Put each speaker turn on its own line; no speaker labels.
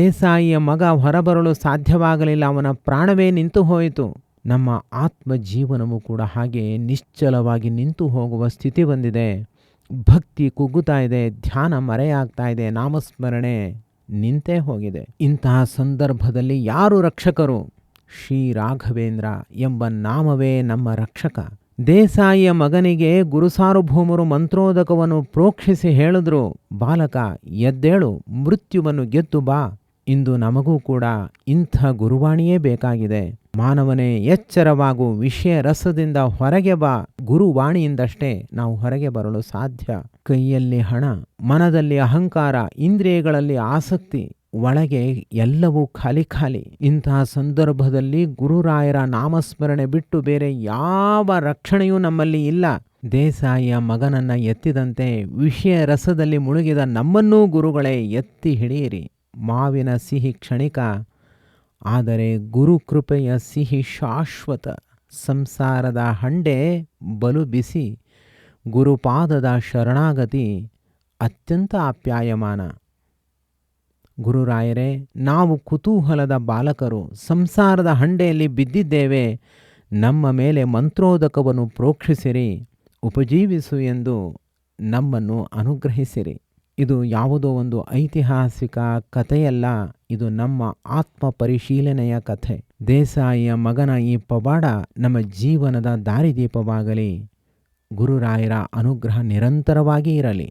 ದೇಸಾಯಿಯ ಮಗ ಹೊರಬರಲು ಸಾಧ್ಯವಾಗಲಿಲ್ಲ, ಅವನ ಪ್ರಾಣವೇ ನಿಂತು ಹೋಯಿತು. ನಮ್ಮ ಆತ್ಮ ಜೀವನವೂ ಕೂಡ ಹಾಗೆ ನಿಶ್ಚಲವಾಗಿ ನಿಂತು ಹೋಗುವ ಸ್ಥಿತಿ ಬಂದಿದೆ. ಭಕ್ತಿ ಕುಗ್ಗುತ್ತಾ ಇದೆ, ಧ್ಯಾನ ಮರೆಯಾಗ್ತಾ ಇದೆ, ನಾಮಸ್ಮರಣೆ ನಿಂತೇ ಹೋಗಿದೆ. ಇಂತಹ ಸಂದರ್ಭದಲ್ಲಿ ಯಾರು ರಕ್ಷಕರು? ಶ್ರೀ ರಾಘವೇಂದ್ರ ಎಂಬ ನಾಮವೇ ನಮ್ಮ ರಕ್ಷಕ. ದೇಸಾಯಿಯ ಮಗನಿಗೆ ಗುರುಸಾರ್ವಭೌಮರು ಮಂತ್ರೋದಕವನ್ನು ಪ್ರೋಕ್ಷಿಸಿ ಹೇಳಿದ್ರು, ಬಾಲಕ ಎದ್ದೇಳು, ಮೃತ್ಯುವನ್ನು ಗೆದ್ದು ಬಾ. ಇಂದು ನಮಗೂ ಕೂಡ ಇಂಥ ಗುರುವಾಣಿಯೇ ಬೇಕಾಗಿದೆ. ಮಾನವನೇ ಎಚ್ಚರವಾಗು, ವಿಷಯ ರಸದಿಂದ ಹೊರಗೆ ಬಾ. ಗುರುವಾಣಿಯಿಂದಷ್ಟೇ ನಾವು ಹೊರಗೆ ಬರಲು ಸಾಧ್ಯ. ಕೈಯಲ್ಲಿ ಹಣ, ಮನದಲ್ಲಿ ಅಹಂಕಾರ, ಇಂದ್ರಿಯಗಳಲ್ಲಿ ಆಸಕ್ತಿ, ಒಳಗೆ ಎಲ್ಲವೂ ಖಾಲಿ ಖಾಲಿ. ಇಂತಹ ಸಂದರ್ಭದಲ್ಲಿ ಗುರುರಾಯರ ನಾಮಸ್ಮರಣೆ ಬಿಟ್ಟು ಬೇರೆ ಯಾವ ರಕ್ಷಣೆಯೂ ನಮ್ಮಲ್ಲಿ ಇಲ್ಲ. ದೇಸಾಯಿಯ ಮಗನನ್ನ ಎತ್ತಿದಂತೆ ವಿಷಯ ರಸದಲ್ಲಿ ಮುಳುಗಿದ ನಮ್ಮನ್ನೂ ಗುರುಗಳೇ ಎತ್ತಿ ಹಿಡಿಯಿರಿ. ಮಾವಿನ ಸಿಹಿ ಕ್ಷಣಿಕ, ಆದರೆ ಗುರು ಕೃಪೆಯ ಸಿಹಿ ಶಾಶ್ವತ. ಸಂಸಾರದ ಹಂಡೆ ಬಲು ಬಿಸಿ, ಗುರುಪಾದದ ಶರಣಾಗತಿ ಅತ್ಯಂತ ಆಪ್ಯಾಯಮಾನ. ಗುರುರಾಯರೇ, ನಾವು ಕುತೂಹಲದ ಬಾಲಕರು, ಸಂಸಾರದ ಹಂಡೆಯಲ್ಲಿ ಬಿದ್ದಿದ್ದೇವೆ. ನಮ್ಮ ಮೇಲೆ ಮಂತ್ರೋದಕವನ್ನು ಪ್ರೋಕ್ಷಿಸಿರಿ, ಉಪಜೀವಿಸು ಎಂದು ನಮ್ಮನ್ನು ಅನುಗ್ರಹಿಸಿರಿ. ಇದು ಯಾವುದೋ ಒಂದು ಐತಿಹಾಸಿಕ ಕಥೆಯಲ್ಲ, ಇದು ನಮ್ಮ ಆತ್ಮ ಪರಿಶೀಲನೆಯ ಕಥೆ. ದೇಸಾಯಿಯ ಮಗನ ಈ ಪವಾಡ ನಮ್ಮ ಜೀವನದ ದಾರಿದೀಪವಾಗಲಿ. ಗುರುರಾಯರ ಅನುಗ್ರಹ ನಿರಂತರವಾಗಿ ಇರಲಿ.